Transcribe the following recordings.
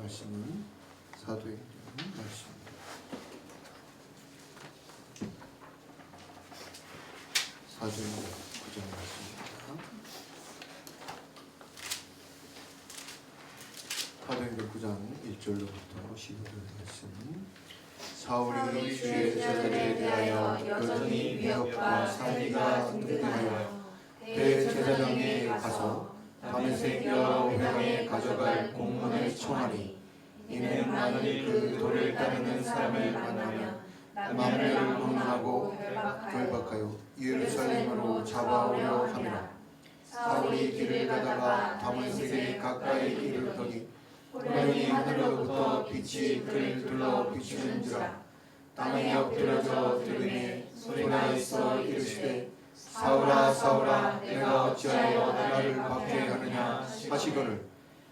말씀은 사도행전 말씀입니다. 사도행전 9장 말씀입니다. 사도행전 9장 1절로부터 15절 말씀. 사울이 주의 제자들에 대하여 여전히 위협과 살리가 등등하여 대제사장에게 가서 다메섹으로 회당에 가져갈 공문을 청하니, 이는 만일 그 도를 따르는 사람을 만나면 만류를 공문하고 결박하여 예루살렘으로 잡아오려 함이라. 사울이 길을 가다가 다메섹에 가까이 이르더니 우연히 하늘로부터 빛이 그를 둘러 비추는지라. 땅에 엎드려져 들으니 소리가 있어 이르시되, 사울아 사울아, 내가 어찌하여 나를 박해 하느냐 하시거늘,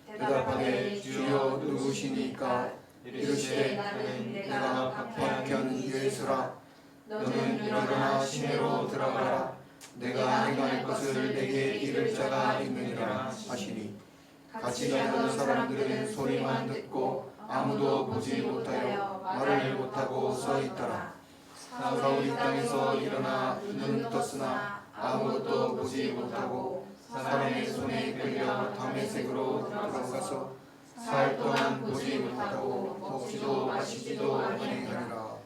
대답하되 주여 누구시니까? 이르시되, 나는 내가 박해하는 예수라. 너는 일어나 시내로 들어가라. 내가 행할 것을 내게 이를 자가 있느니라 하시니, 같이 가던 사람들은 소리만 듣고 아무도 보지 못하여 말을 못하고 서 있더라. 사울이 땅에서 일어나 눈은 떴으나 아무것도 보지 못하고 사람의 손에 끌려 다메섹으로 들어가서 사흘 동안 보지 못하고 먹지도 마시지도 아니하니라.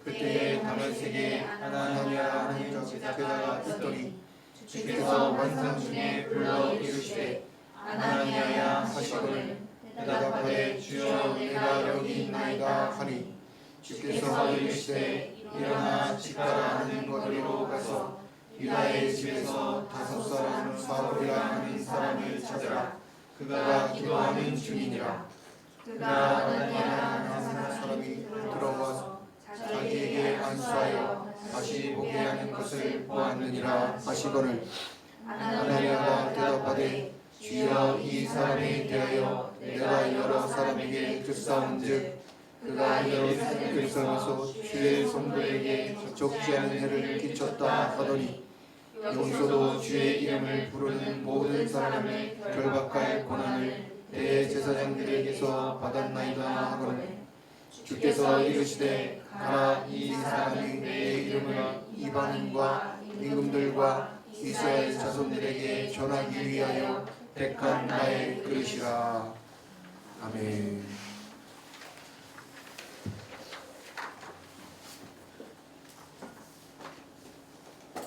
그때에 다메섹에 아나니아 하는 제자가 있더니 주께서 환상 중에 불러 이르시되, 아나니아야 하시거늘, 대답하되 주여 내가 여기 있나이다 하니, 주께서 이르시되, 일어나 집가라 하는 거리로 가서 유다의 집에서 5 사울이라 하는 사람을 찾으라. 그가 기도하는 중이니라. 그가 아나니아라 하는 사람이 들어와서 자기에게 안수하여 다시 보게 하는 것을 보았느니라 하시거늘, 아나니아가 대답하되, 주여 이 사람에 대하여 내가 여러 사람에게 듣사온즉 그가 예루살렘에서 주의 성도에게 적지 않은 해를 끼쳤다 하더니, 여기서도 주의 이름을 부르는 모든 사람을 결박할 권한을 대제사장들에게서 받았나이다 하거늘, 주께서 이르시되, 가라. 이 사람이 내 이름을 이방인과 임금들과 이스라엘 자손들에게 전하기 위하여 택한 나의 그릇이라. 아멘.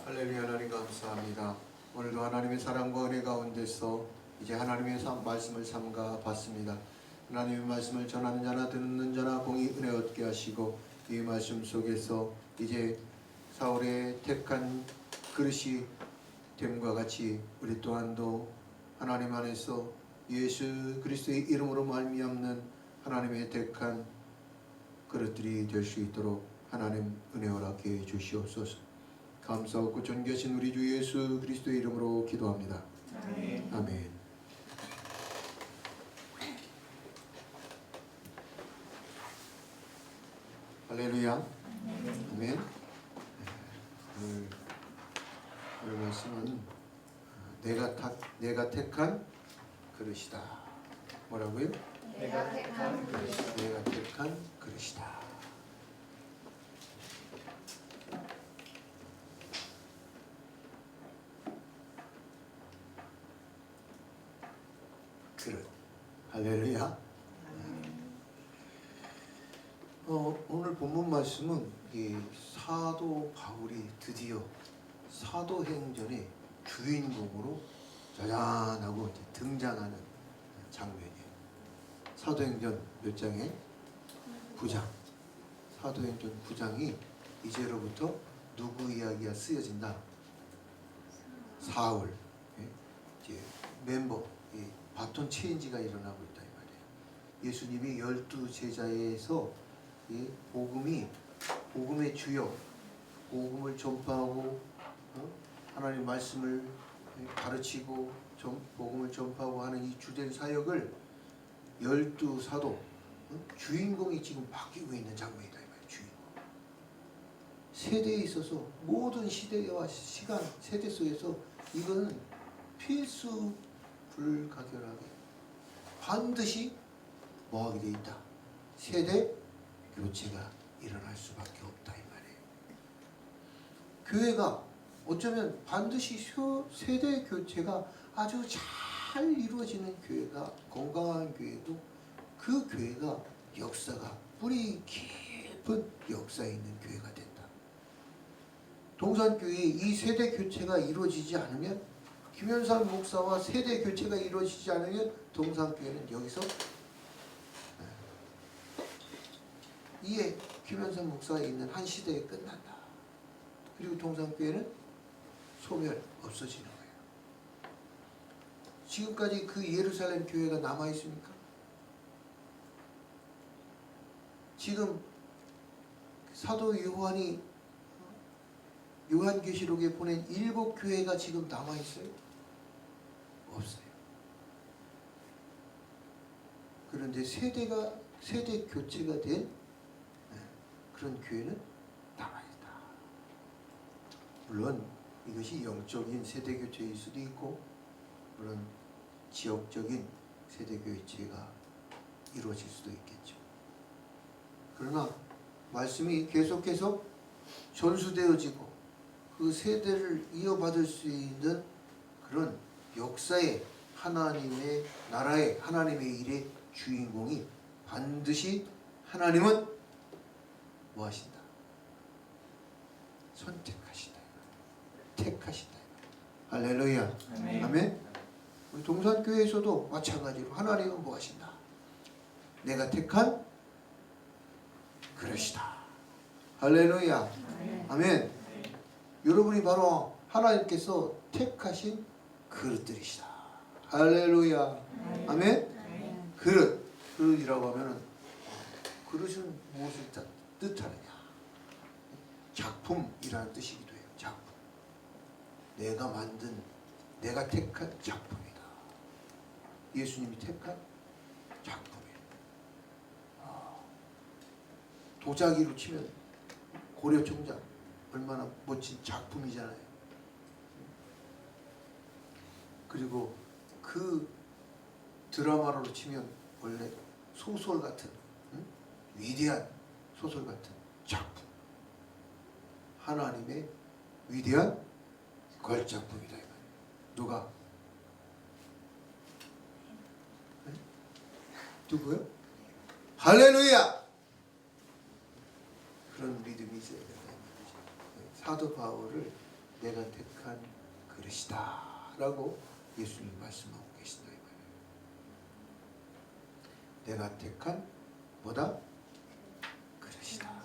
할렐루야. 하나님 감사합니다. 오늘도 하나님의 사랑과 은혜 가운데서 이제 하나님의 말씀을 삼가 봤습니다. 하나님의 말씀을 전하는 자나 듣는 자나 공히 은혜 얻게 하시고, 이 말씀 속에서 이제 사울의 택한 그릇이 됨과 같이 우리 또한도 하나님 안에서 예수 그리스도의 이름으로 말미암는 하나님의 택한 그릇들이 될 수 있도록 하나님 은혜 허락해 주시옵소서. 감사하고 존귀하신 우리 주 예수 그리스도의 이름으로 기도합니다. 아멘. 아멘. 할렐루야. 아멘. 오늘 말씀은 내가 택한 그릇이다. 뭐라고요? 내가 택한 그릇이다. 내가 택한 그릇이다. 그릇. 할렐루야. 오늘 본문 말씀은 이 사도 바울이 드디어 사도행전의 주인공으로 짜잔하고 등장하는 장면이에요. 사도행전 몇 장에? 9장. 사도행전 9장이 이제로부터 누구 이야기가 쓰여진다? 사울. 이제 멤버, 바톤 체인지가 일어나고 있다 이 말이에요. 예수님이 12제자에서 복음의 주역, 복음을 전파하고 하나님 말씀을 가르치고 복음을 전파하고 하는 이 주된 사역을 12사도 주인공이 지금 바뀌고 있는 장면이다 이 말이에요. 주인공. 세대에 있어서 모든 시대와 시간, 세대 속에서 이거는 필수 불가결하게 반드시 뭐하게 돼 있다? 세대 교체가 일어날 수밖에 없다 이 말이에요. 교회가 어쩌면 반드시 세대 교체가 아주 잘 이루어지는 교회가, 건강한 교회도 그 교회가 역사가 뿌리 깊은 역사에 있는 교회가 된다. 동산교회에 이 세대 교체가 이루어지지 않으면, 김현삼 목사와 세대 교체가 이루어지지 않으면 동산교회는 여기서 이에 김현삼 목사가 있는 한 시대에 끝난다. 그리고 동산교회는 소멸, 없어지는 거예요. 지금까지 그 예루살렘 교회가 남아 있습니까? 지금 사도 요한이 요한계시록에 보낸 7 교회가 지금 남아 있어요? 없어요. 그런데 세대 교체가 된 그런 교회는 남아 있다. 물론 이것이 영적인 세대 교체일 수도 있고, 물론 지역적인 세대 교체가 이루어질 수도 있겠죠. 그러나 말씀이 계속해서 전수되어지고 그 세대를 이어받을 수 있는 그런 역사의, 하나님의 나라의, 하나님의 일의 주인공이 반드시 하나님은 뭐 하신다? 선택하신다. 택하신다. 할렐루야. 아멘. 우리 동산교회에서도 마찬가지로 하나님은 뭐 하신다? 내가 택한 그릇이다. 할렐루야. 아멘. 여러분이 바로 하나님께서 택하신 그릇들이시다. 할렐루야. 아멘. 그릇이라고 하면은, 그릇은 무엇을 뜻하느냐? 작품이라는 뜻이기도 해요. 작품. 내가 만든, 내가 택한 작품이다. 예수님이 택한 작품이에요. 도자기로 치면 고려청자 얼마나 멋진 작품이잖아요. 그리고 그 드라마로 치면 원래 소설 같은, 위대한 소설 같은 작품, 하나님의 위대한 걸작품이다. 누가? 네? 누구요? 할렐루야! 그런 믿음이 있어야 된다. 사도 바울을 내가 택한 그릇이다 라고 예수님 말씀하고 계신다. 내가 택한 뭐다? 그릇이다.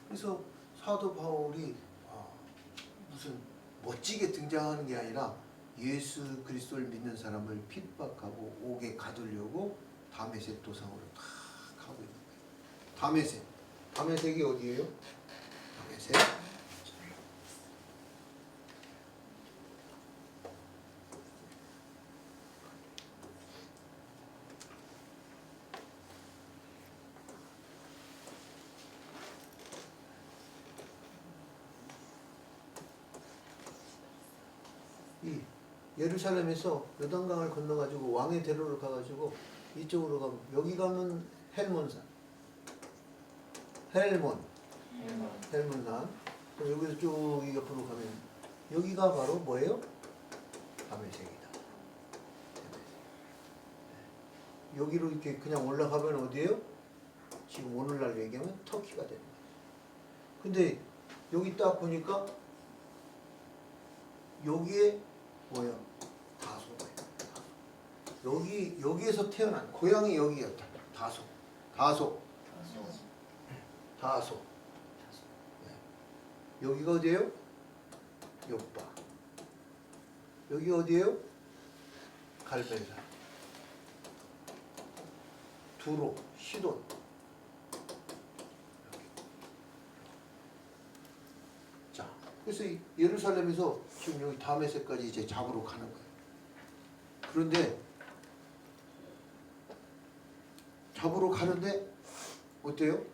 그래서 사도 바울이 무슨 멋지게 등장하는 게 아니라 예수 그리스도를 믿는 사람을 핍박하고 옥에 가두려고 다메섹 도상으로 탁 하고 있는 거예요. 다메섹이 어디예요? 다메섹. 이 예루살렘에서 요단강을 건너가지고 왕의 대로를 가가지고 이쪽으로 가면, 여기 가면 헬몬산, 헬몬산. 여기서 쭉 이 옆으로 가면 여기가 바로 뭐예요? 다메섹이다. 여기로 이렇게 그냥 올라가면 어디예요? 지금 오늘날 얘기하면 터키가 되는 거예요. 근데 여기 딱 보니까 여기에 뭐야? 다소가 있다. 여기에서 태어난, 고향이 여기였다. 다소. 네. 여기가 어디예요? 요빠. 여기 어디예요? 갈멜산. 두로, 시돈. 자, 그래서 예루살렘에서 지금 여기 다메섹까지 이제 잡으러 가는 거예요. 그런데 잡으러 가는데 어때요?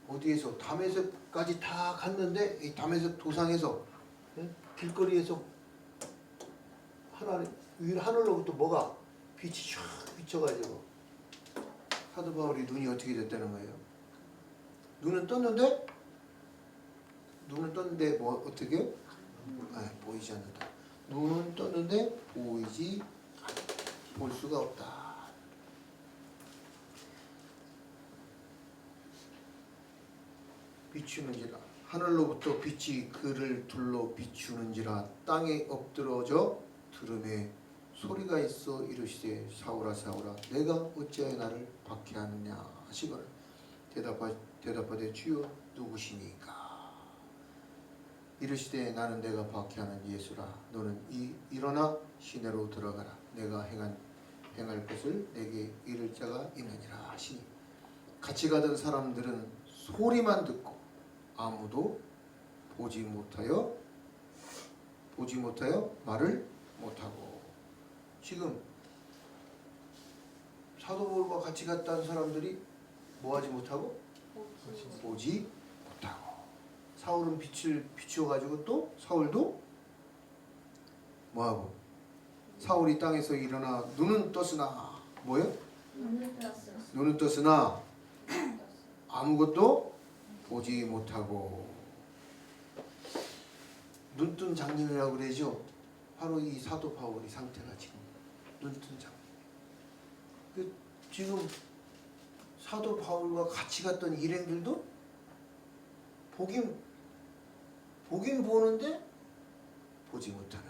어디에서 다메섹까지 다 갔는데 이 다메섹 도상에서 길거리에서 하늘로부터 뭐가 빛이 쫙 비쳐가지고 사도 바울이 눈이 어떻게 됐다는 거예요? 눈은 떴는데 뭐 어떻게? 보이지 않는다. 눈은 떴는데 보이지 볼 수가 없다. 비추는지라 하늘로부터 빛이 그를 둘러 비추는지라 땅에 엎드러져 들음에 소리가 있어 이르시되 사울아 사울아 내가 어찌하여 나를 박해하느냐 하시거늘 대답하되 주여 누구시니까 이르시되 나는 내가 박해하는 예수라 너는 일어나 시내로 들어가라 내가 행할 것을 내게 이를 자가 있느니라 하시니 같이 가던 사람들은 소리만 듣고 아무도 보지 못하여 말을 못하고 지금 사도 바울과 같이 갔다는 사람들이 뭐하지 못하고 보지 못하고 사울은 빛을 비추어가지고 또 사울도 뭐하고 사울이 땅에서 일어나 눈은 떴으나 뭐요? 눈은 떴으나 아무것도 보지 못하고 눈뜬 장면이라고 그러죠. 바로 이 사도 바울의 상태가 지금 눈뜬 장면. 지금 사도 바울과 같이 갔던 일행들도 보긴 보는데 보지 못하는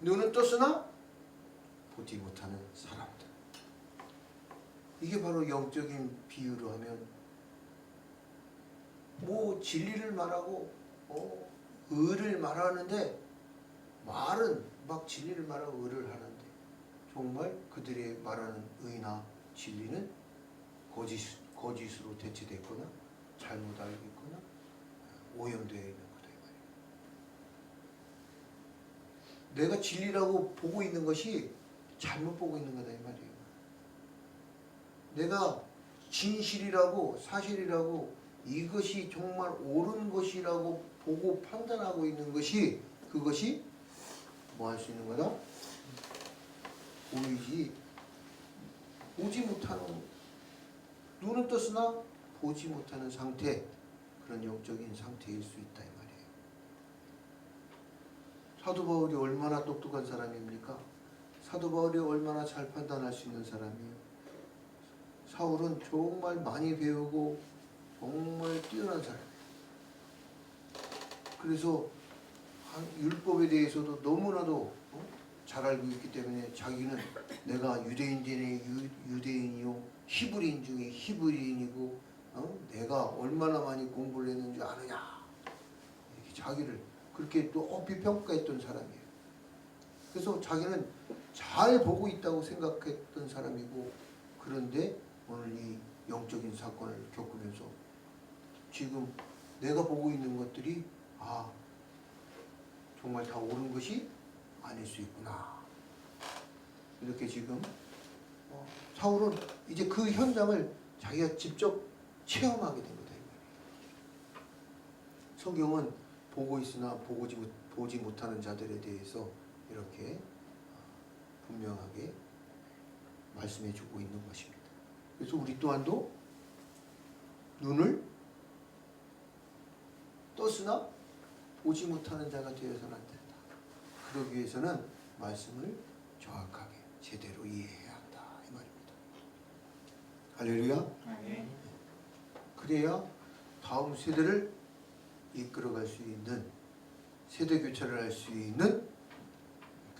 눈은 떴으나 보지 못하는 사람들. 이게 바로 영적인 비유로 하면 뭐 진리를 말하고 의를 말하는데 말은 막 진리를 말하고 의를 하는데 정말 그들의 말하는 의나 진리는 거짓으로 대체됐거나 잘못 알고 있거나 오염되어 있는 거다 이 말이에요. 내가 진리라고 보고 있는 것이 잘못 보고 있는 거다 이 말이에요. 내가 진실이라고 사실이라고 이것이 정말 옳은 것이라고 보고 판단하고 있는 것이 그것이 뭐 할 수 있는 거다? 보지 못하는 눈은 떴으나 보지 못하는 상태 그런 영적인 상태일 수 있다 이 말이에요. 사도 바울이 얼마나 똑똑한 사람입니까? 사도 바울이 얼마나 잘 판단할 수 있는 사람이에요. 사울은 정말 많이 배우고 정말 뛰어난 사람이에요. 그래서 율법에 대해서도 너무나도 잘 알고 있기 때문에 자기는 내가 유대인 중에 유대인이요 히브리인 중에 히브리인이고 내가 얼마나 많이 공부를 했는지 아느냐 이렇게 자기를 그렇게 또 높이 평가했던 사람이에요. 그래서 자기는 잘 보고 있다고 생각했던 사람이고 그런데 오늘 이 영적인 사건을 겪으면서 지금 내가 보고 있는 것들이 정말 다 옳은 것이 아닐 수 있구나. 이렇게 지금 사울은 이제 그 현장을 자기가 직접 체험하게 된 거다. 성경은 보고 있으나 보지 못하는 자들에 대해서 이렇게 분명하게 말씀해 주고 있는 것입니다. 그래서 우리 또한도 눈을 떴으나 보지 못하는 자가 되어서는 안 된다. 그러기 위해서는 말씀을 정확하게 제대로 이해해야 한다 이 말입니다. 할렐루야. 그래야 다음 세대를 이끌어갈 수 있는 세대 교체를 할 수 있는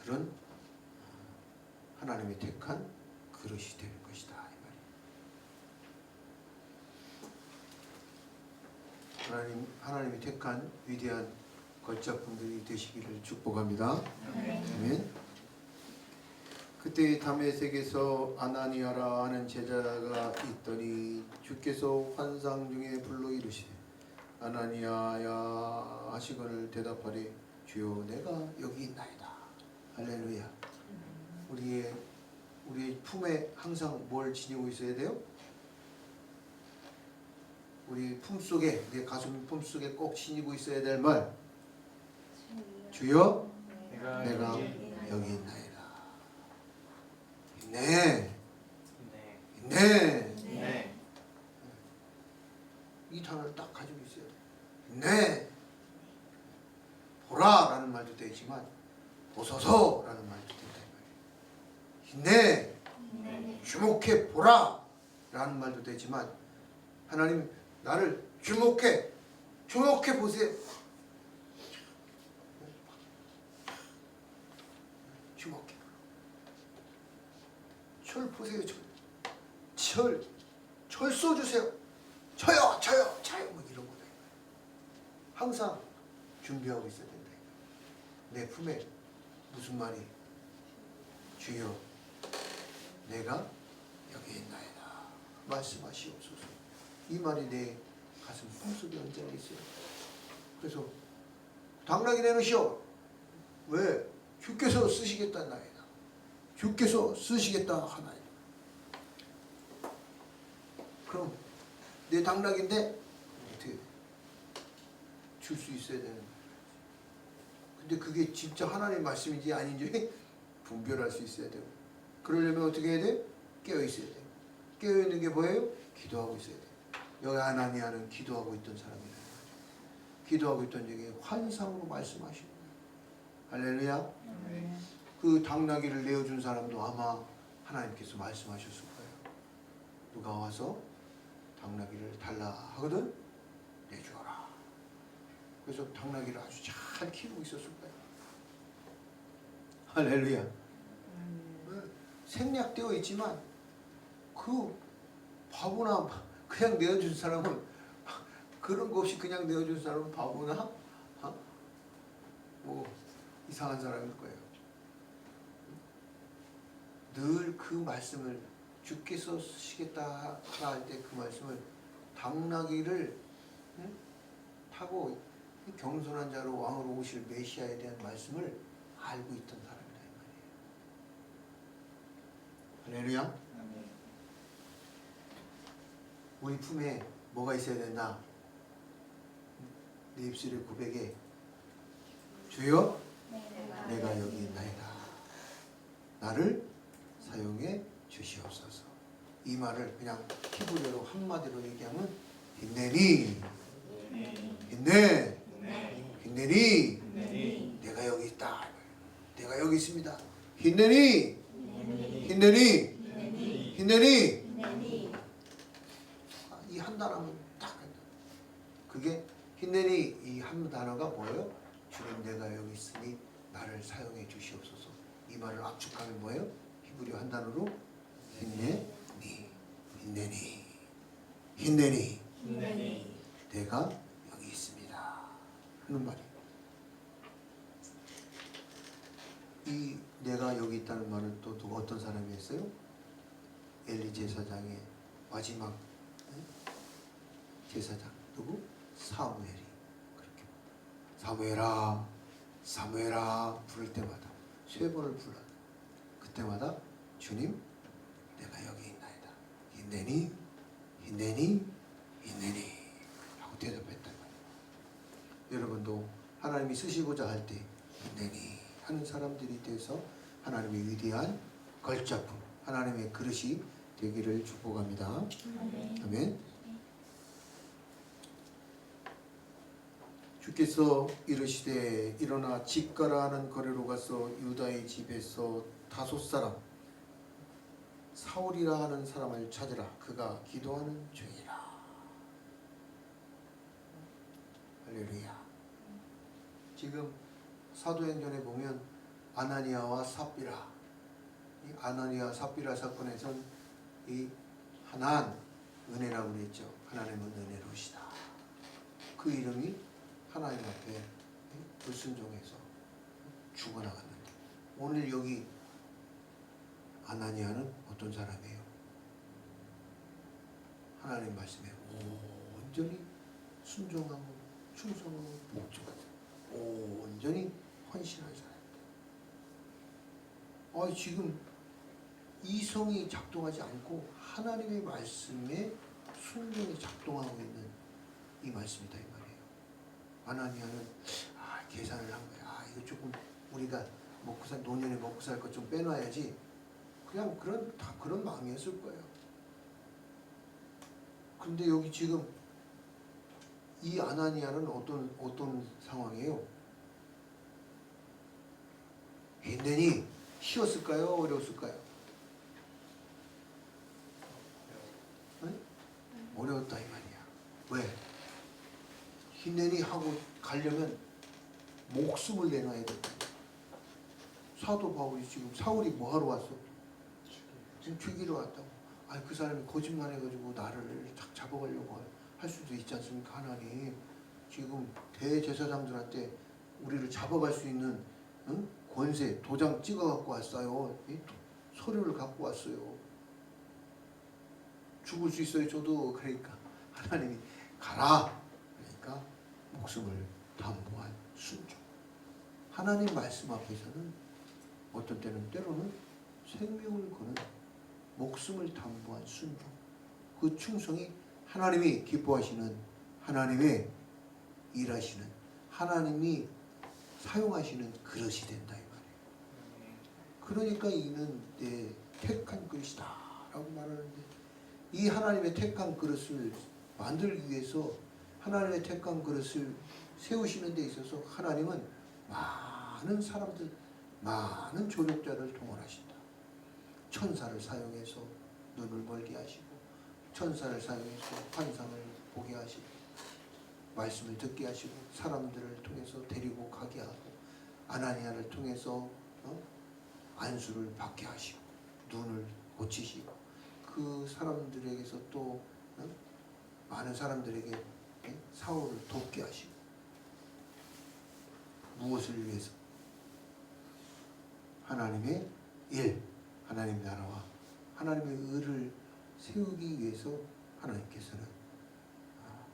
그런 하나님이 택한 그릇이 되는 것이다 이 말입니다. 하나님이 택한 위대한 걸작품들이 되시기를 축복합니다. 아멘. 그때 다메섹에서 아나니아라 하는 제자가 있더니 주께서 환상 중에 불러 이르시되 아나니아야 하시거늘 대답하되 주여 내가 여기 있나이다. 할렐루야. 우리의 품에 항상 뭘 지니고 있어야 돼요? 우리 품속에 내 가슴 품속에 꼭 지니고 있어야 될 말 주여 내가 여기 있나이다. 있네. 네. 있네. 네. 이 단어를 딱 가지고 있어야 돼. 있네. 보라라는 말도 되지만 보소서라는 말도 된다 이 말이에요. 있네. 네. 주목해 보라라는 말도 되지만 하나님 나를 주목해 보세요. 주목해. 철 보세요. 철 쏘주세요. 쳐요. 뭐 이런 거다. 항상 준비하고 있어야 된다. 내 품에 무슨 말이? 주여, 내가 여기 있나이다. 말씀하시옵소서. 이 말이 내 가슴 품속에 얹어 있어요. 그래서 당나귀 내놓으시오. 왜? 주께서 쓰시겠다는 나이다. 주께서 쓰시겠다 하나님. 그럼 내 당나귀인데 어떻게 줄 수 있어야 되는 거야. 근데 그게 진짜 하나님 말씀인지 아닌지 분별할 수 있어야 되고, 그러려면 어떻게 해야 돼? 깨어 있어야 돼. 깨어 있는 게 뭐예요? 기도하고 있어야 돼. 여기 아나니아는 기도하고 있던 사람이에요. 기도하고 있던 중에 환상으로 말씀하시는 거예요. 할렐루야. 네. 그 당나귀를 내어준 사람도 아마 하나님께서 말씀하셨을 거예요. 누가 와서 당나귀를 달라 하거든 내주어라. 그래서 당나귀를 아주 잘 키우고 있었을 거예요. 할렐루야. 생략되어 있지만 그 바보나 그냥 내어준 사람은 그런 거 없이 그냥 내어준 사람은 바보나 뭐 이상한 사람일 거예요. 늘 그 말씀을 주께서 쓰시겠다 할 때 그 말씀을 당나귀를 타고 경솔한 자로 왕으로 오실 메시아에 대한 말씀을 알고 있던 사람이다 이 말이에요. 할렐루야. 우리 품에 뭐가 있어야 된다? 내 입술의 고백에 주여 내가 여기 있나이다. 나를 사용해 주시옵소서. 이 말을 그냥 히브리어로 한마디로 얘기하면 힘내니 내가 여기 있다. 내가 여기 있습니다. 힘내니 이 한 단어면 딱 그게 힘내니 이 한 단어가 뭐예요? 주님 내가 여기 있으니 나를 사용해 주시옵소서. 이 말을 압축하면 뭐예요? 히브리어 한 단어로 힘내니 내가 여기 있습니다 하는 말이에요. 이 내가 여기 있다는 말은 또 누가 어떤 사람이 했어요? 엘리 제사장의 마지막 제사장 누구? 사무엘이 그렇게 사무엘아 부를 때마다 3번을 불러. 그때마다 주님 내가 여기 있나이다. 힘내니 하고 대답했단 말이에요. 여러분도 하나님이 쓰시고자 할 때 힘내니 하는 사람들이 돼서 하나님의 위대한 걸작품 하나님의 그릇이 되기를 축복합니다. 아멘. 주께서 이르시되 일어나 집가라 하는 거리로 가서 유다의 집에서 5 사람 사울이라 하는 사람을 찾으라. 그가 기도하는 중이라. 할렐루야. 지금 사도행전에 보면 아나니아와 삽비라, 이 아나니아 삽비라 사건에선 이 하나님 은혜라고 그랬죠. 하나님은 은혜로우시다. 그 이름이 하나님 앞에 불순종해서 죽어나갔는데 오늘 여기 아나니아는 어떤 사람이에요? 하나님 말씀에 온전히 순종하고 충성하고 복종하고 온전히 헌신한 사람입니다. 지금 이성이 작동하지 않고 하나님의 말씀에 순종이 작동하고 있는 이 말씀이다 이 말이에요. 아나니아는 계산을 한 거야. 이거 조금 우리가 노년에 먹고 살 것 좀 빼놔야지. 그냥 다 그런 마음이었을 거예요. 근데 여기 지금 이 아나니아는 어떤 상황이에요? 굉장히 쉬웠을까요? 어려웠을까요? 응? 어려웠다 이 말이야. 왜? 힘내니 하고 가려면 목숨을 내놔야 된다. 사도 바울이 지금 사울이 뭐 하러 왔어? 지금 죽이러 왔다고. 아니 그 사람이 거짓말해가지고 나를 잡아가려고 할 수도 있지 않습니까? 하나님 지금 대제사장들한테 우리를 잡아갈 수 있는 권세 도장 찍어갖고 왔어요. 서류를 갖고 왔어요. 죽을 수 있어요 저도. 그러니까 하나님이 가라. 그러니까 목숨을 담보한 순종. 하나님 말씀 앞에서는 어떤 때로는 생명을 거는 목숨을 담보한 순종. 그 충성이 하나님이 기뻐하시는, 하나님의 일하시는, 하나님이 사용하시는 그릇이 된다 이 말이에요. 그러니까 이는 내 택한 그릇이다 라고 말하는데, 이 하나님의 택한 그릇을 만들기 위해서 하나님의 택한 그릇을 세우시는 데 있어서 하나님은 많은 사람들, 많은 조력자를 동원하신다. 천사를 사용해서 눈을 멀게 하시고, 천사를 사용해서 환상을 보게 하시고, 말씀을 듣게 하시고, 사람들을 통해서 데리고 가게 하고, 아나니아를 통해서 안수를 받게 하시고, 눈을 고치시고, 그 사람들에게서 또 많은 사람들에게 사울을 돕게 하시고. 무엇을 위해서? 하나님의 일, 하나님 나라와 하나님의 의를 세우기 위해서 하나님께서는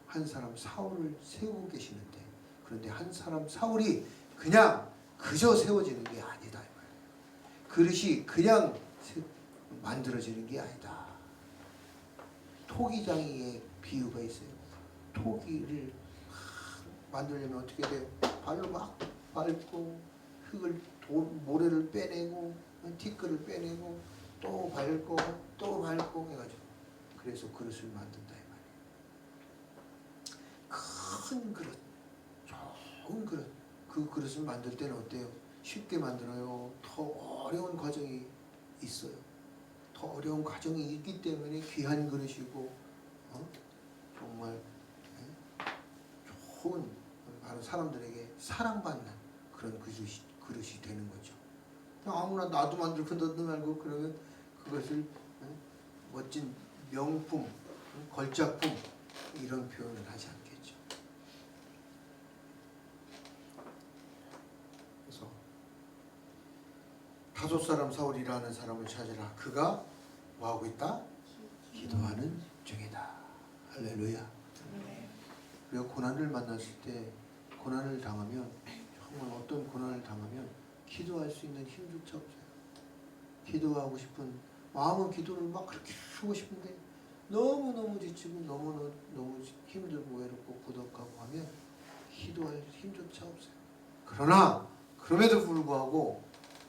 한 사람 사울을 세우고 계시는데, 그런데 한 사람 사울이 그냥 그저 세워지는 게 아니다 이 말이에요. 그릇이 그냥 만들어지는 게 아니다. 토기장이의 비유가 있어요. 토기를 만들려면 어떻게 돼요? 발로 막 밟고 흙을 모래를 빼내고 티끌을 빼내고 또 밟고 또 밟고 해가지고, 그래서 그릇을 만든다 이 말이에요. 큰 그릇, 좋은 그릇. 그 그릇을 만들 때는 어때요? 쉽게 만들어요? 더 어려운 과정이 있어요. 더 어려운 과정이 있기 때문에 귀한 그릇이고 정말 좋은, 바로 사람들에게 사랑받는 그런 그릇이 되는 거죠. 아무나 나도 만들고 너도 말고 그러면 그것을 멋진 명품, 걸작품 이런 표현을 하지 않겠죠. 그래서 다섯 사람 사울이라는 사람을 찾으라. 그가 뭐하고 있다? 기도하는 중이다. 할렐루야. 우리가 고난을 만났을 때, 고난을 당하면, 정말 어떤 고난을 당하면 기도할 수 있는 힘조차 없어요. 기도하고 싶은 마음은 기도를 막 그렇게 하고 싶은데 너무너무 지치고 너무 힘들고 외롭고 고독하고 하면 기도할 힘조차 없어요. 그러나 그럼에도 불구하고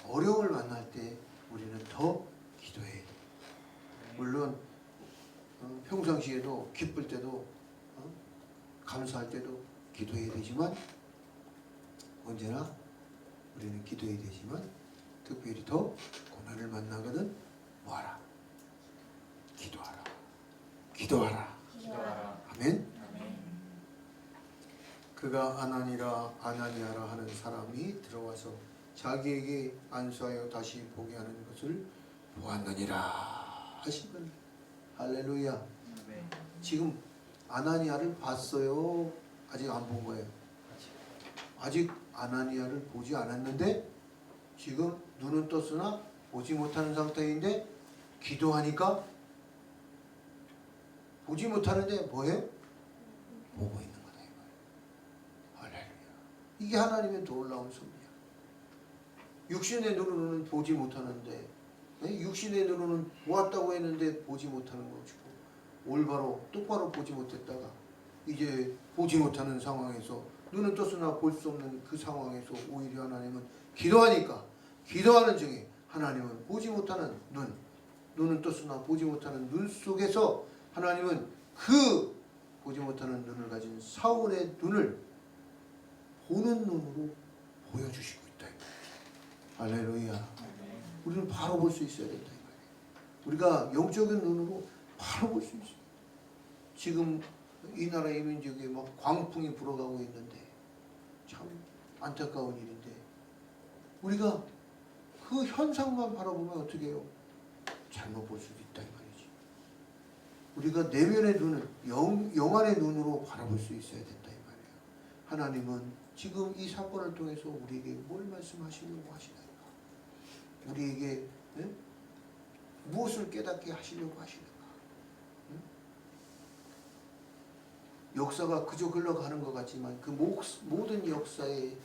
어려움을 만날 때 우리는 더 기도해야 돼요. 물론 평상시에도 기쁠 때도 감사할 때도 기도해야 되지만, 언제나 우리는 기도해야 되지만 특별히 더 고난을 만나거든 뭐하라? 기도하라. 기도하라. 아멘. 그가 아나니아라 하는 사람이 들어와서 자기에게 안수하여 다시 보게 하는 것을 보았느니라 하시면, 할렐루야. 지금 아나니아를 봤어요? 아직 안 본 거예요? 아직 아나니아를 보지 않았는데 지금 눈은 떴으나 보지 못하는 상태인데, 기도하니까 보지 못하는데 뭐해? 보고 있는 거다 이 말이에요. 할렐루야. 이게 하나님의 놀라운 섭리야. 육신의 눈으로는 보지 못하는데, 육신의 눈으로는 보았다고 했는데 보지 못하는 것이고, 올바로 똑바로 보지 못했다가 이제 보지 못하는 상황에서, 눈은 떴으나 볼 수 없는 그 상황에서 오히려 하나님은 기도하니까, 기도하는 중에 하나님은 보지 못하는 눈은 떴으나 보지 못하는 눈 속에서 하나님은 그 보지 못하는 눈을 가진 사울의 눈을 보는 눈으로 보여주시고 있다. 할렐루야. 우리는 바로 볼 수 있어야 된다. 우리가 영적인 눈으로 바로 볼 수 있어요. 지금 이 나라 이민족에 막 광풍이 불어가고 있는데 참 안타까운 일인데 우리가 그 현상만 바라보면 어떻게 해요? 잘못 볼 수도 있다 이 말이지. 우리가 내면의 눈을 영안의 눈으로 바라볼 수 있어야 된다 이 말이에요. 하나님은 지금 이 사건을 통해서 우리에게 뭘 말씀하시려고 하시나요? 우리에게 무엇을 깨닫게 하시려고 하시는가? 역사가 그저 흘러가는 것 같지만 그 모든 역사의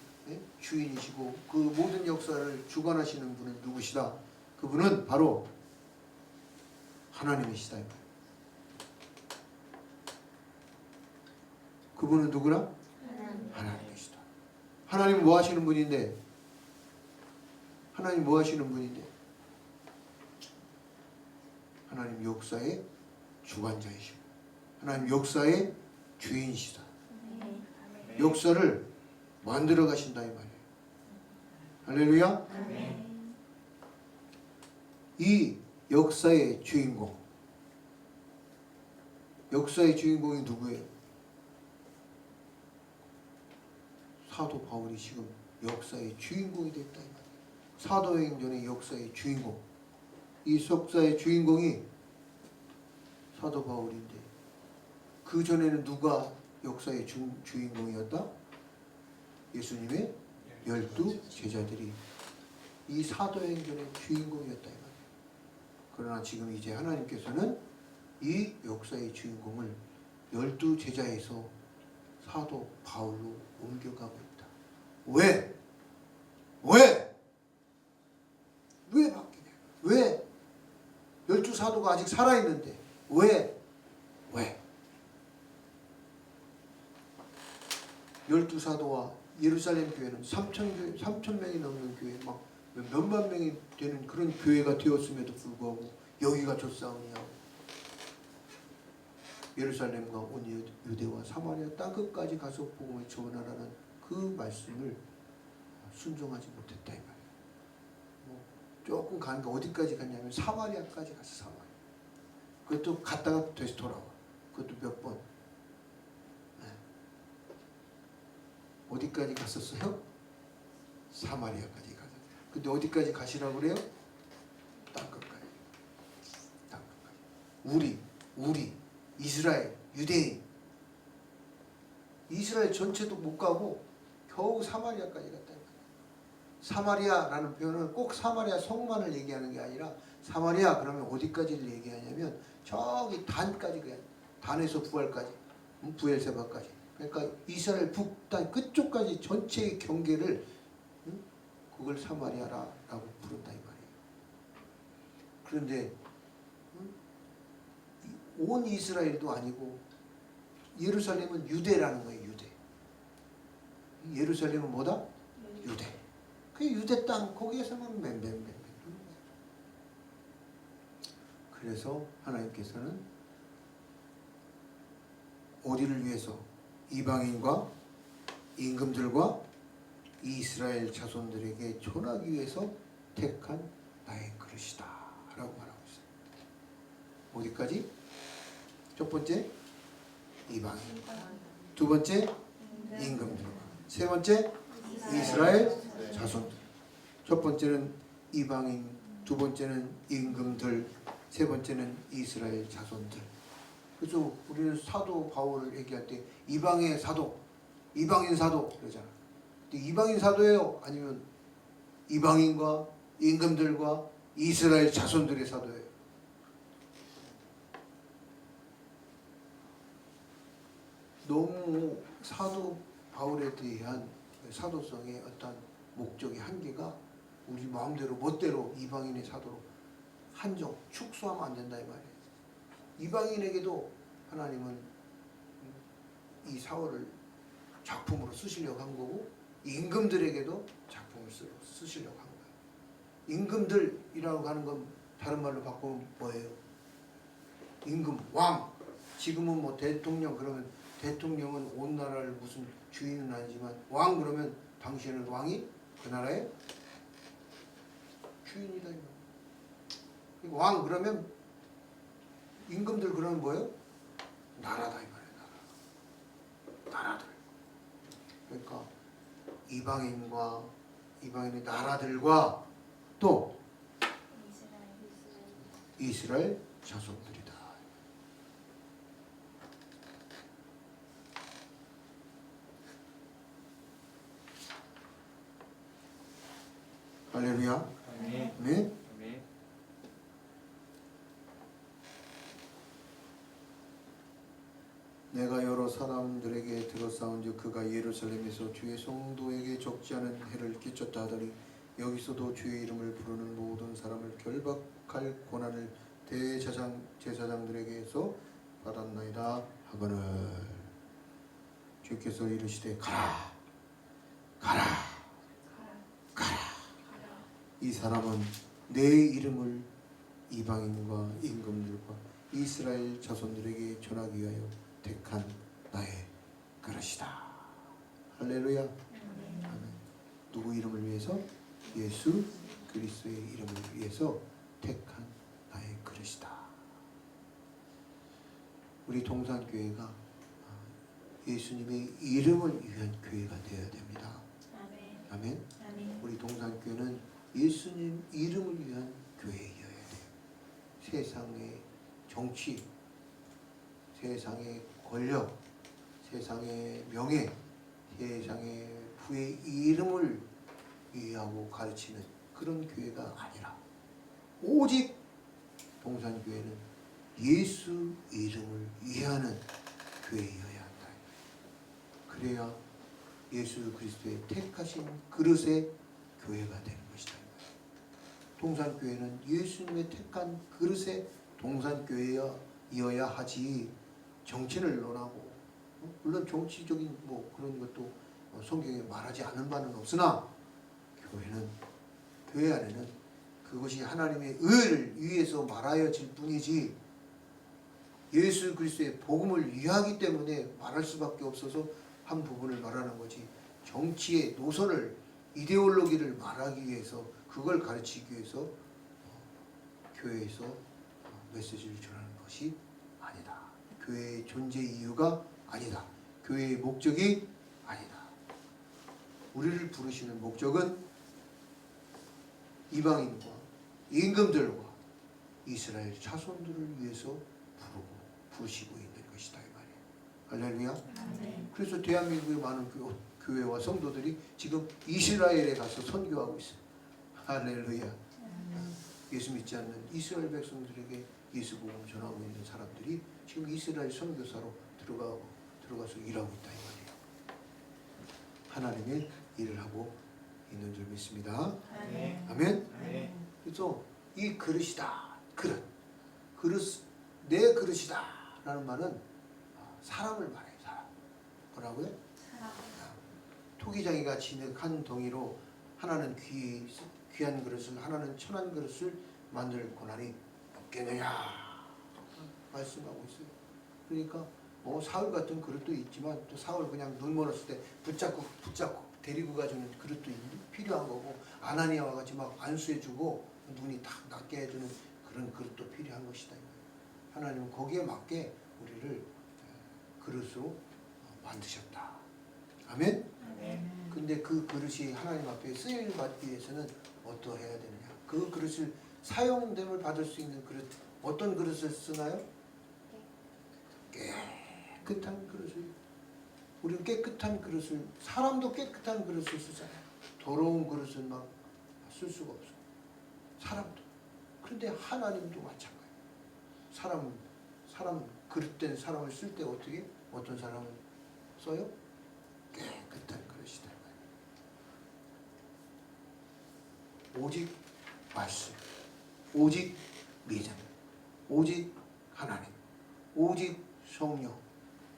주인이시고 그 모든 역사를 주관하시는 분은 누구시다? 그분은 바로 하나님이시다. 그분은 누구라? 하나님이시다. 하나님 뭐 하시는 분인데? 하나님 뭐 하시는 분인데? 하나님 역사의 주관자이시고 하나님 역사의 주인이시다. 역사를 만들어 가신다 이 말이에요. 할렐루야. 이 역사의 주인공, 역사의 주인공이 누구예요? 사도 바울이 지금 역사의 주인공이 됐다 이 말이에요. 사도행전의 역사의 주인공, 이 역사의 주인공이 사도 바울인데 그 전에는 누가 역사의 주인공이었다? 예수님의 12 제자들이 이 사도행전의 주인공이었다 이 말이에요. 그러나 지금 이제 하나님께서는 이 역사의 주인공을 12 제자에서 사도 바울로 옮겨가고 있다. 왜? 왜 바뀌냐? 왜? 12 사도가 아직 살아있는데 왜? 12 사도와 예루살렘 교회는 3천 명이 넘는 교회, 막 몇만 명이 되는 그런 교회가 되었음에도 불구하고 여기가 좁사오니하고 예루살렘과 온 유대와 사마리아 땅끝까지 가서 복음을 전하라는 그 말씀을 순종하지 못했다 이 말이에요. 조금 가니까 어디까지 갔냐면 사마리아까지 갔어. 사마리아. 그것도 갔다가 다시 돌아와. 그것도 몇 번. 어디까지 갔었어요? 사마리아까지 가서. 근데 어디까지 가시라고 그래요? 땅끝까지. 우리 이스라엘, 유대인. 이스라엘 전체도 못 가고 겨우 사마리아까지 갔다. 사마리아라는 표현은 꼭 사마리아 성만을 얘기하는 게 아니라 사마리아 그러면 어디까지를 얘기하냐면 저기 단까지 가요. 단에서 부활까지, 부엘세바까지. 그러니까 이스라엘 북단 끝쪽까지 전체의 경계를 그걸 사마리아라고 부른다 이 말이에요. 그런데 온 이스라엘도 아니고 예루살렘은 유대라는 거예요. 유대. 예루살렘은 뭐다? 유대. 그 유대 땅 거기에서만 맴. 그래서 하나님께서는 어디를 위해서? 이방인과 임금들과 이스라엘 자손들에게 전하기 위해서 택한 나의 그릇이다 라고 말하고 있어요. 어디까지? 첫 번째 이방인, 두 번째 임금들과, 세 번째 이스라엘 자손들. 첫 번째는 이방인, 두 번째는 임금들, 세 번째는 이스라엘 자손들. 그래서 우리는 사도 바울을 얘기할 때 이방의 사도, 이방인 사도 그러잖아. 근데 이방인 사도예요? 아니면 이방인과 임금들과 이스라엘 자손들의 사도예요? 너무 사도 바울에 대한 사도성의 어떤 목적의 한계가 우리 마음대로 멋대로 이방인의 사도로 한정, 축소하면 안 된다 이 말이에요. 이방인에게도 하나님은 이 사월을 작품으로 쓰시려고 한 거고 임금들에게도 작품을 쓰시려고 한 거예요. 임금들이라고 하는 건 다른 말로 바꾸면 뭐예요? 임금, 왕. 지금은 뭐 대통령 그러면 대통령은 온 나라를 무슨 주인은 아니지만 왕 그러면 당시에는 왕이 그 나라의 주인이다. 왕 그러면 임금들 그러면 뭐예요? 나라다 이 말이에요. 나라들. 그러니까 이방인의 나라들과 또 이스라엘 자손들이다. 할렐루야. 아멘. 아멘. 아멘. 내가 여러 사람들에게 들었사온즉 그가 예루살렘에서 주의 성도에게 적지 않은 해를 끼쳤다 하더니 여기서도 주의 이름을 부르는 모든 사람을 결박할 권한을 제사장들에게서 받았나이다 하거늘 주께서 이르시되 가라 가라 가라. 이 사람은 내 이름을 이방인과 임금들과 이스라엘 자손들에게 전하기 위하여 택한 나의 그릇이다. 할렐루야. 아멘. 누구 이름을 위해서? 예수 그리스도의 이름을 위해서 택한 나의 그릇이다. 우리 동산교회가 예수님의 이름을 위한 교회가 되어야 됩니다. 아멘. 우리 동산교회는 예수님 이름을 위한 교회여야 돼요. 세상의 정치, 세상의 권력, 세상의 명예, 세상의 부의 이름을 위하고 가르치는 그런 교회가 아니라 오직 동산교회는 예수 이름을 위하는 교회여야 한다. 그래야 예수 그리스도의 택하신 그릇의 교회가 되는 것이다. 동산교회는 예수님의 택한 그릇의 동산교회여야 하지 정치를 논하고 물론 정치적인 뭐 그런 것도 성경에 말하지 않은 바는 없으나 교회 안에는 그것이 하나님의 의를 위해서 말하여질 뿐이지 예수 그리스도의 복음을 위하기 때문에 말할 수밖에 없어서 한 부분을 말하는 거지 정치의 노선을 이데올로기를 말하기 위해서 그걸 가르치기 위해서 교회에서 메시지를 전하는 것이 아니다. 교회의 존재 이유가 아니다. 교회의 목적이 아니다. 우리를 부르시는 목적은 이방인과 임금들과 이스라엘 자손들을 위해서 부르시고 있는 것이다 이 말이에요. 할렐루야. 그래서 대한민국의 많은 교회와 성도들이 지금 이스라엘에 가서 선교하고 있어요. 할렐루야. 예수 믿지 않는 이스라엘 백성들에게 예수 복음 전하고 있는 사람들이 지금 이스라엘 선교사로 들어가서 일하고 있다 이 말이에요. 하나님의 일을 하고 있는 줄 믿습니다. 아멘. 그래서 이 그릇이다. 그릇 내 그릇이다 라는 말은 사람을 말해요. 사람. 뭐라고요? 토기장이가 진흙 덩이로 하나는 귀한 그릇을 하나는 천한 그릇을 만들 권한이 없겠느냐 말씀하고 있어요. 그러니까 뭐 사울 같은 그릇도 있지만 또 사울 그냥 눈 멀었을 때 붙잡고 데리고 가주는 그릇도 필요한 거고 아나니아와 같이 막 안수해주고 눈이 딱 낫게 해주는 그런 그릇도 필요한 것이다. 하나님은 거기에 맞게 우리를 그릇으로 만드셨다. 아멘? 근데 그 그릇이 하나님 앞에 쓰임을 받기 위해서는 어떠해야 되느냐? 그 그릇을 사용됨을 받을 수 있는 그릇 어떤 그릇을 쓰나요? 깨끗한 그릇을 우리는 깨끗한 그릇을 사람도 깨끗한 그릇을 쓰잖아요. 더러운 그릇은 막 쓸 수가 없어. 사람도. 그런데 하나님도 마찬가지예요. 사람 그릇된 사람을 쓸 때 어떤 사람을 써요? 깨끗한 그릇이다. 오직 말씀, 오직 믿음, 오직 하나님, 오직 성령,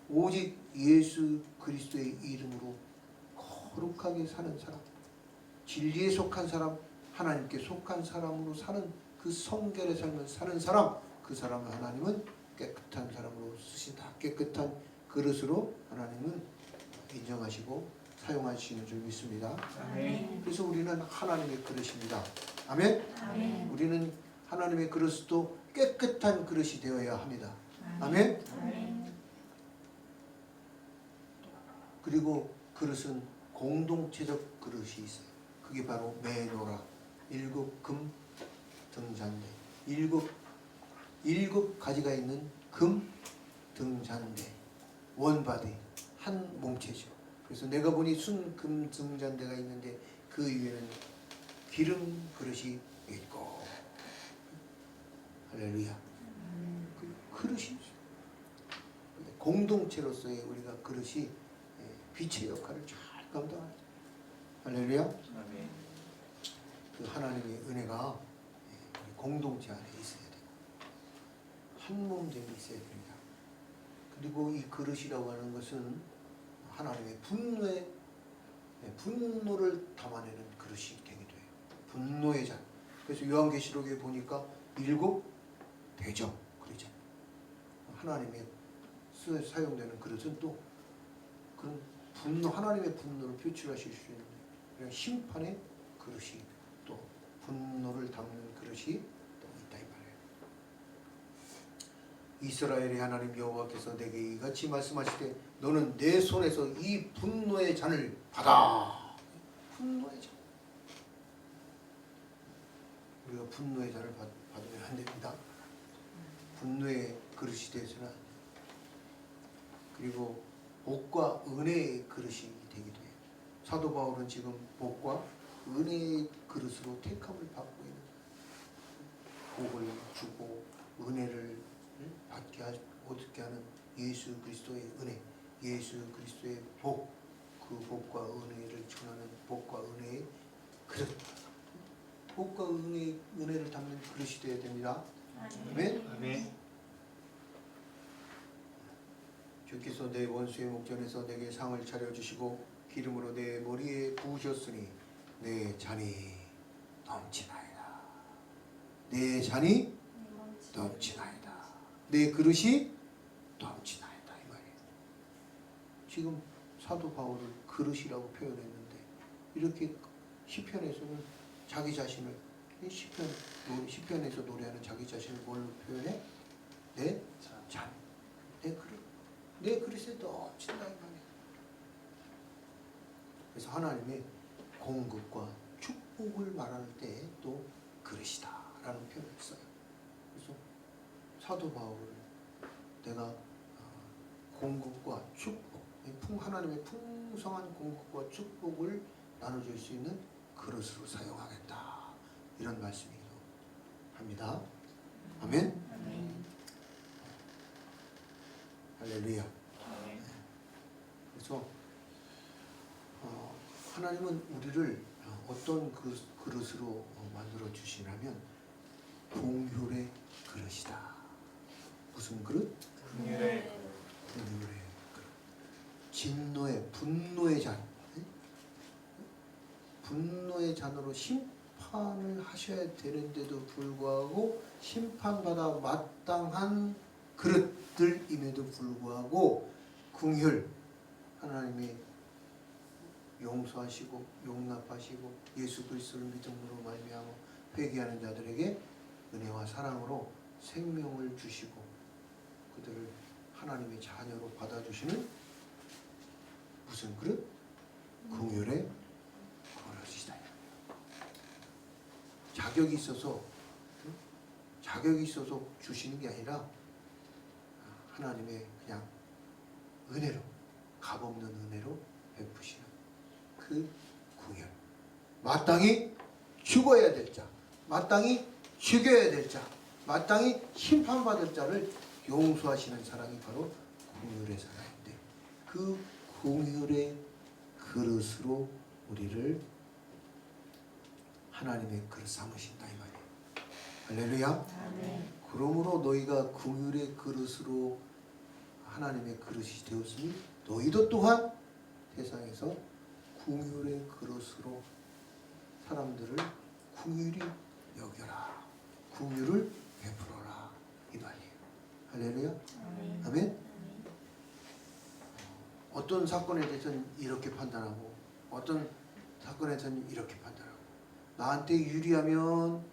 오직 예수 그리스도의 이름으로 거룩하게 사는 사람, 진리에 속한 사람, 하나님께 속한 사람으로 사는 그 성결의 삶을 사는 사람, 그 사람을 하나님은 깨끗한 사람으로 쓰신다. 깨끗한 그릇으로 하나님은 인정하시고 사용하시는 줄 믿습니다. 아멘. 그래서 우리는 하나님의 그릇입니다. 아멘. 아멘. 우리는 하나님의 그릇도 깨끗한 그릇이 되어야 합니다. 아멘. 아멘. 그리고 그릇은 공동체적 그릇이 있어요. 그게 바로 메노라, 일곱 금 등잔대, 일곱 가지가 있는 금 등잔대, 원바디, 한 몸체죠. 그래서 내가 보니 순금 등잔대가 있는데 그 위에는 기름 그릇이 있고, 할렐루야. 그 그릇이 공동체로서의 우리가 그릇이 빛의 역할을 잘 감당하죠. 할렐루야. 아멘. 그 하나님의 은혜가 우리 공동체 안에 있어야 되고 한 몸됨이 있어야 됩니다. 그리고 이 그릇이라고 하는 것은 하나님의 분노를 담아내는 그릇이 되기도 해요. 분노의 잔. 그래서 요한계시록에 보니까 7 대접 그러잖아요. 하나님의 사용되는 그릇은 또 그런 하나님의 분노를 표출하실 수 있는 그런 심판의 그릇이, 또 분노를 담는 그릇이 또 있다 이 말이에요. 이스라엘의 하나님 여호와께서 내게 이같이 말씀하시되 너는 내 손에서 이 분노의 잔을 받아. 분노의 잔. 우리가 분노의 잔을 받으면 안 됩니다. 분노의 그릇이 되어서는 안 돼요. 그리고 복과 은혜의 그릇이 되기도 해요. 사도 바울은 지금 복과 은혜의 그릇으로 택함을 받고 있는, 복을 주고 은혜를 받게 얻게 하는 예수 그리스도의 은혜, 예수 그리스도의 복, 그 복과 은혜를 전하는 복과 은혜의 그릇, 복과 은혜를 담는 그릇이 되어야 됩니다. 아멘. 아멘. 주께서 내 원수의 목전에서 내게 상을 차려주시고 기름으로 내 머리에 부으셨으니 내 잔이 넘치나이다. 내 잔이 넘치나이다. 내 그릇이 넘치나이다 이 말이에요. 지금 사도 바울을 그릇이라고 표현했는데 이렇게 시편에서는 자기 자신을 시편에서 노래하는 자기 자신을 뭘로 표현해? 내 잔, 내 그릇. 내 그릇에 넘친다 이 말이에요. 그래서 하나님의 공급과 축복을 말할 때 또 그릇이다 라는 표현을 써요. 그래서 사도 바울은 내가 공급과 축복, 하나님의 풍성한 공급과 축복을 나눠줄 수 있는 그릇으로 사용하겠다 이런 말씀이기도 합니다. 아멘. 아멘. 할렐루야. 아멘. 그래서 하나님은 우리를 어떤 그릇으로 만들어 주시냐면 긍휼의 그릇이다. 무슨 그릇? 긍휼의 긍휼의 그릇. 진노의 분노의 잔. 분노의 잔으로 심판을 하셔야 되는데도 불구하고 심판받아 마땅한 그릇들임에도 불구하고 긍휼, 하나님이 용서하시고 용납하시고 예수 그리스도를 믿음으로 말미암아 회개하는 자들에게 은혜와 사랑으로 생명을 주시고 그들을 하나님의 자녀로 받아주시는 무슨 그릇? 긍휼의 그릇이다. 자격이 있어서 주시는 게 아니라 하나님의 그냥 은혜로, 값없는 은혜로 베푸시는 그 긍휼. 마땅히 죽어야 될 자, 마땅히 죽여야 될 자, 마땅히 심판받을 자를 용서하시는 사랑이 바로 긍휼의 사랑인데 그 긍휼의 그릇으로 우리를 하나님의 그릇 삼으신다 이 말이에요. 할렐루야. 아멘. 그러므로 너희가 긍휼의 그릇으로 하나님의 그릇이 되었으니 너희도 또한 세상에서 긍휼의 그릇으로 사람들을 긍휼히 여겨라. 긍휼을 베풀어라. 이 말이에요. 할렐루야. 아멘. 어떤 사건에 대해서는 이렇게 판단하고 어떤 사건에 대해서는 이렇게 판단하고 나한테 유리하면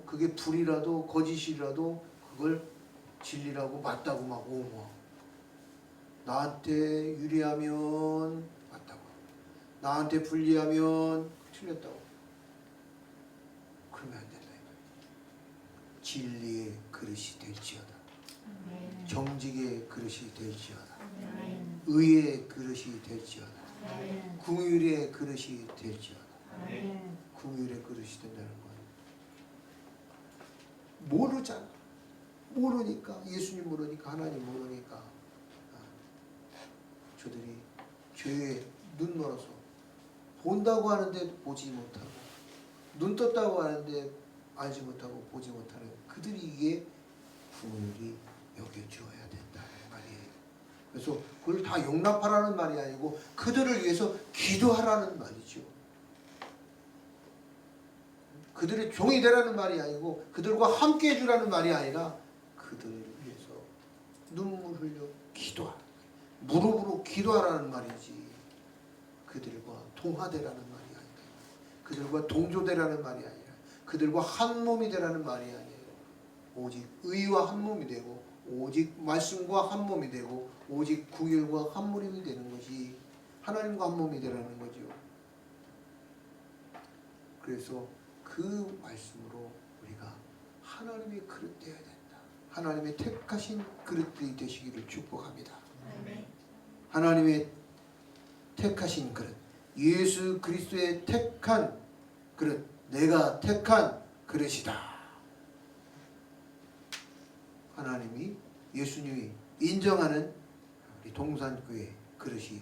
그게 불이라도 거짓이라도 그걸 진리라고 맞다고 막 옹호하고 나한테 유리하면 맞다고 나한테 불리하면 틀렸다고 그러면 안 된다. 진리의 그릇이 될지어다. 정직의 그릇이 될지어다. 의의 그릇이 될지어다. 긍휼의 그릇이 될지어다. 긍휼의 그릇이 된다는 거예요. 모르잖아. 모르니까 예수님 모르니까 하나님 모르니까 저들이 죄에 눈 멀어서 본다고 하는데 보지 못하고 눈 떴다고 하는데 알지 못하고 보지 못하는 그들에게 긍휼히 여겨주어야 된다는 말이에요. 그래서 그걸 다 용납하라는 말이 아니고 그들을 위해서 기도하라는 말이죠. 그들의 종이 되라는 말이 아니고 그들과 함께 해주라는 말이 아니라 그들을 위해서 눈물 흘려 기도하라. 무릎으로 기도하라는 말이지 그들과 동화되라는 말이 아니라 그들과 동조되라는 말이 아니라 그들과 한 몸이 되라는 말이 아니에요. 오직 의와 한 몸이 되고 오직 말씀과 한 몸이 되고 오직 긍휼과 한 몸이 되는 것이 하나님과 한 몸이 되라는 거죠. 그래서 그 말씀으로 우리가 하나님의 그릇 되어야 된다. 하나님의 택하신 그릇들이 되시기를 축복합니다. 하나님의 택하신 그릇, 예수 그리스도의 택한 그릇, 내가 택한 그릇이다. 하나님이 예수님이 인정하는 우리 동산교회 그릇이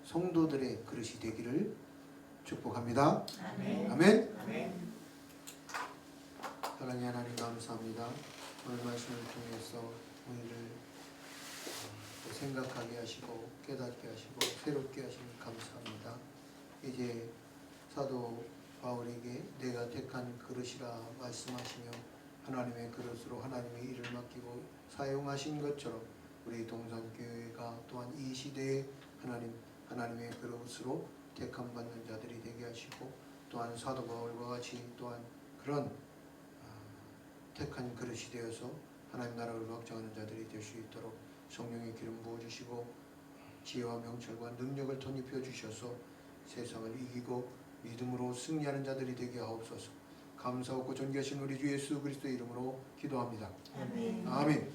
성도들의 그릇이 되기를 축복합니다. 아멘. 아멘. 아멘. 사랑의 하나님 감사합니다. 오늘 말씀을 통해서 우리를 생각하게 하시고 깨닫게 하시고 새롭게 하시니 감사합니다. 이제 사도 바울에게 내가 택한 그릇이라 말씀하시며 하나님의 그릇으로 하나님의 일을 맡기고 사용하신 것처럼 우리 동산교회가 또한 이 시대에 하나님의 그릇으로 택함 받는 자들이 되게 하시고 또한 사도 바울과 같이 또한 그런 택한 그릇이 되어서 하나님 나라를 확장하는 자들이 될 수 있도록 성령의 기름 부어주시고 지혜와 명철과 능력을 덧입혀 주셔서 세상을 이기고 믿음으로 승리하는 자들이 되게 하옵소서. 감사하고 존귀하신 우리 주 예수 그리스도의 이름으로 기도합니다. 아멘. 아멘.